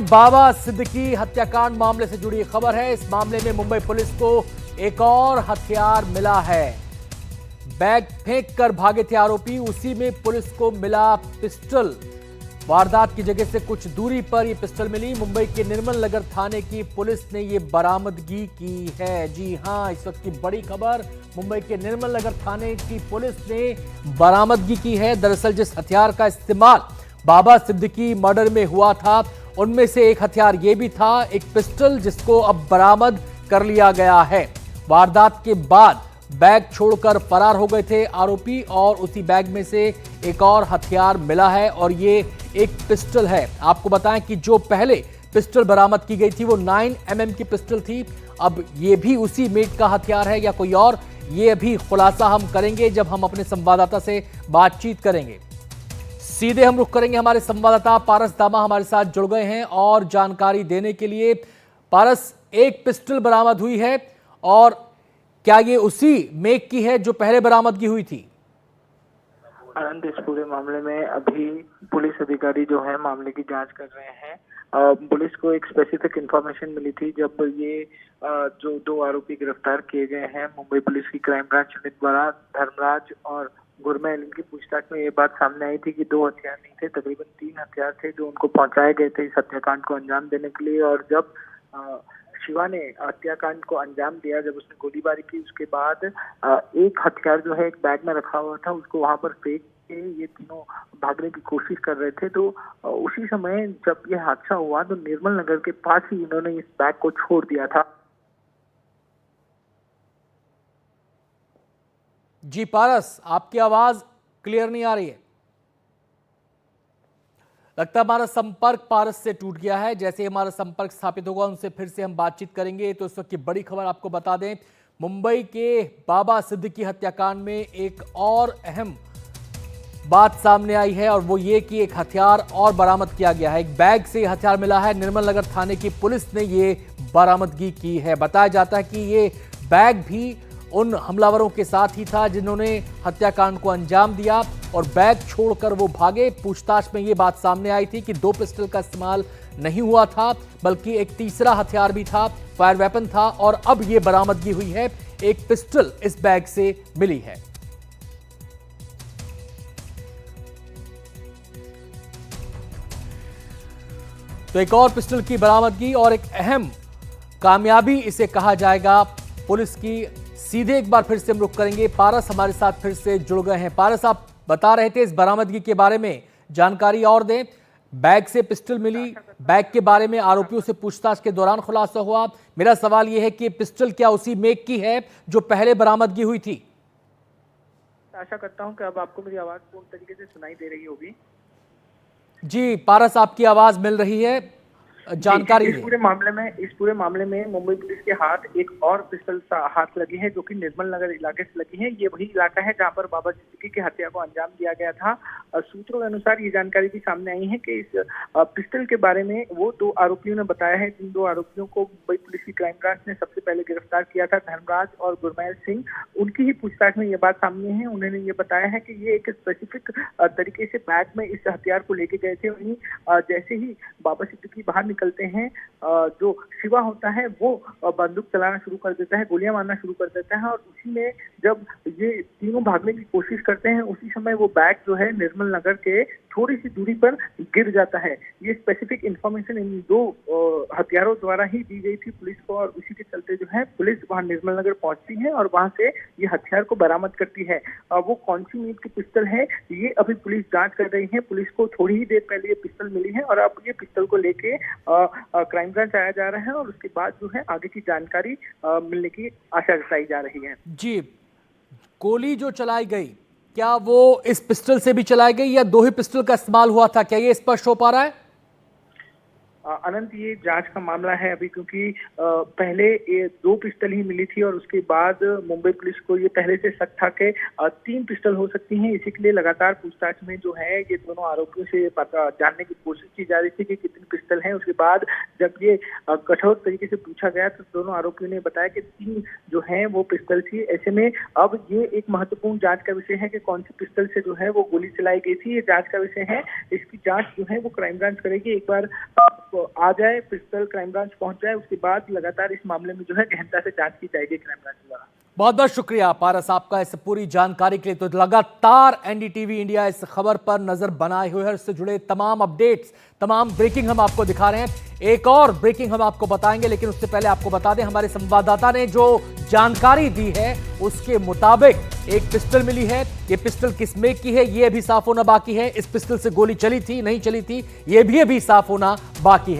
बाबा सिद्दीकी हत्याकांड मामले से जुड़ी खबर है। इस मामले में मुंबई पुलिस को एक और हथियार मिला है। बैग फेंक कर भागे थे आरोपी, उसी में पुलिस को मिला पिस्टल। वारदात की जगह से कुछ दूरी पर यह पिस्टल मिली। मुंबई के निर्मल नगर थाने की पुलिस ने यह बरामदगी की है। जी हां, इस वक्त की बड़ी खबर, मुंबई के निर्मल नगर थाने की पुलिस ने बरामदगी की है। दरअसल जिस हथियार का इस्तेमाल बाबा सिद्दीकी मर्डर में हुआ था, उनमें से एक हथियार यह भी था, एक पिस्टल, जिसको अब बरामद कर लिया गया है। वारदात के बाद बैग छोड़कर फरार हो गए थे आरोपी और उसी बैग में से एक और हथियार मिला है और ये एक पिस्टल है। आपको बताएं कि जो पहले पिस्टल बरामद की गई थी वो 9mm की पिस्टल थी। अब ये भी उसी मेक का हथियार है या कोई और, ये अभी खुलासा हम करेंगे जब हम अपने संवाददाता से बातचीत करेंगे। सीधे हम रुख करेंगे, हमारे संवाददाता पारस दामा हमारे साथ जुड़ गए हैं और जानकारी देने के लिए। पारस, एक पिस्टल बरामद हुई है और क्या ये उसी मेक की है जो पहले बरामदगी हुई थी? आनंद, इस पूरे मामले में अभी पुलिस अधिकारी जो है मामले की जांच कर रहे हैं। पुलिस को एक स्पेसिफिक इंफॉर्मेशन मिली थी जब ये जो दो आरोपी गिरफ्तार किए गए हैं मुंबई पुलिस की क्राइम ब्रांच यूनिट द्वारा, धर्मराज और गुरमैल, इनकी पूछताछ में ये बात सामने आई थी कि दो हथियार नहीं थे, तकरीबन 3 हथियार थे जो उनको पहुंचाए गए थे इस हत्याकांड को अंजाम देने के लिए। और जब शिवा ने हत्याकांड को अंजाम दिया, जब उसने गोलीबारी की, उसके बाद एक हथियार जो है एक बैग में रखा हुआ था, उसको वहां पर फेंक के ये तीनों भागने की कोशिश कर रहे थे। तो उसी समय जब ये हादसा हुआ तो निर्मल नगर के पास ही इन्होंने इस बैग को छोड़ दिया था। जी पारस, आपकी आवाज क्लियर नहीं आ रही है। लगता है हमारा संपर्क पारस से टूट गया है। जैसे हमारा संपर्क स्थापित होगा उनसे फिर से हम बातचीत करेंगे। तो इस वक्त की बड़ी खबर आपको बता दें, मुंबई के बाबा सिद्दीकी हत्याकांड में एक और अहम बात सामने आई है और वो ये कि एक हथियार और बरामद किया गया है। एक बैग से हथियार मिला है। निर्मल नगर थाने की पुलिस ने ये बरामदगी की है। बताया जाता है कि ये बैग भी उन हमलावरों के साथ ही था जिन्होंने हत्याकांड को अंजाम दिया और बैग छोड़कर वो भागे। पूछताछ में ये बात सामने आई थी कि 2 पिस्टल का इस्तेमाल नहीं हुआ था, बल्कि एक तीसरा हथियार भी था, फायर वेपन था। और अब ये बरामदगी हुई है, एक पिस्टल इस बैग से मिली है। तो एक और पिस्टल की बरामदगी और एक अहम कामयाबी इसे कहा जाएगा पुलिस की। सीधे एक बार फिर से हम रुख करेंगे, पारस हमारे साथ फिर से जुड़ गए हैं। पारस, आप बता रहे थे इस बरामदगी के बारे में जानकारी और दें। बैग से पिस्टल मिली, बैग के बारे में आरोपियों से पूछताछ के दौरान खुलासा हुआ। मेरा सवाल यह है कि पिस्टल क्या उसी मेक की है जो पहले बरामदगी हुई थी? आशा करता हूं कि अब आपको मेरी आवाज पूर्ण तरीके से सुनाई दे रही होगी। जी पारस, आपकी आवाज मिल रही है, जानकारी इस पूरे मामले में मुंबई पुलिस के हाथ एक और पिस्टल हाथ लगी है जो कि निर्मल नगर इलाके से लगी है। ये वही इलाका है जहां पर बाबा सिद्दीकी की हत्या को अंजाम दिया गया था। सूत्रों के अनुसार ये जानकारी भी सामने आई है कि इस पिस्टल के बारे में वो 2 आरोपियों ने बताया है। जिन 2 आरोपियों को मुंबई पुलिस की क्राइम ब्रांच ने सबसे पहले गिरफ्तार किया था, धर्मराज और गुरमैल सिंह, उनकी ही पूछताछ में ये बात सामने है। उन्होंने ये बताया है कि ये एक स्पेसिफिक तरीके से बैग में इस हथियार को लेके गए थे। वहीं जैसे ही बाबा सिद्दीकी बाहर निकलते हैं, जो शिवा होता है वो बंदूक चलाना शुरू कर देता है, गोलियां मारना शुरू कर देता है। और उसी में जब ये तीनों भागने की कोशिश करते हैं, उसी समय वो बैग जो है निर्मल नगर के थोड़ी सी दूरी पर गिर जाता है। ये स्पेसिफिक इंफॉर्मेशन इन 2 हथियारों द्वारा ही दी गई थी पुलिस को और उसी के चलते जो है पुलिस वहां निर्मल नगर पहुंचती है और वहां से ये हथियार को बरामद करती है। वो कौन सी मेक की पिस्टल है ये अभी पुलिस जांच कर रही है। पुलिस को थोड़ी ही देर पहले ये पिस्टल मिली है और अब ये पिस्टल को लेके क्राइम ब्रांच आया जा रहा है और उसके बाद जो है आगे की जानकारी मिलने की आशा जताई जा रही है। जी, गोली जो चलाई गई, क्या वो इस पिस्टल से भी चलाई गई या 2 ही पिस्टल का इस्तेमाल हुआ था? क्या ये स्पष्ट हो पा रहा है? अनंत, ये जांच का मामला है अभी, क्योंकि पहले ये 2 पिस्टल ही मिली थी और उसके बाद मुंबई पुलिस को ये पहले से शक था कि 3 पिस्टल हो सकती हैं। इसी के लिए लगातार पूछताछ में जो है ये दोनों आरोपियों से पता जानने की कोशिश की जा रही थी कि कितनी पिस्टल हैं। उसके बाद जब ये कठोर तरीके से पूछा गया तो दोनों आरोपियों ने बताया कि 3 जो है वो पिस्टल थी। ऐसे में अब ये एक महत्वपूर्ण जांच का विषय है कि कौन सी पिस्टल से जो है वो गोली चलाई गई थी। ये जांच का विषय है, इसकी जांच जो है वो क्राइम ब्रांच करेगी। एक बार आ जाए, पिस्टल क्राइम ब्रांच पहुंच जाए, उसके बाद लगातार इस मामले में जो है गहनता से जांच की जाएगी क्राइम ब्रांच द्वारा। बहुत बहुत शुक्रिया पारस आपका इस पूरी जानकारी के लिए। तो लगातार एनडीटीवी इंडिया इस खबर पर नजर बनाए हुए है, इससे जुड़े तमाम अपडेट्स, तमाम ब्रेकिंग हम आपको दिखा रहे हैं। एक और ब्रेकिंग हम आपको बताएंगे, लेकिन उससे पहले आपको बता दें हमारे संवाददाता ने जो जानकारी दी है उसके मुताबिक एक पिस्टल मिली है। ये पिस्टल किस मेक की है ये अभी साफ होना बाकी है। इस पिस्टल से गोली चली थी नहीं चली थी ये भी अभी साफ होना बाकी है।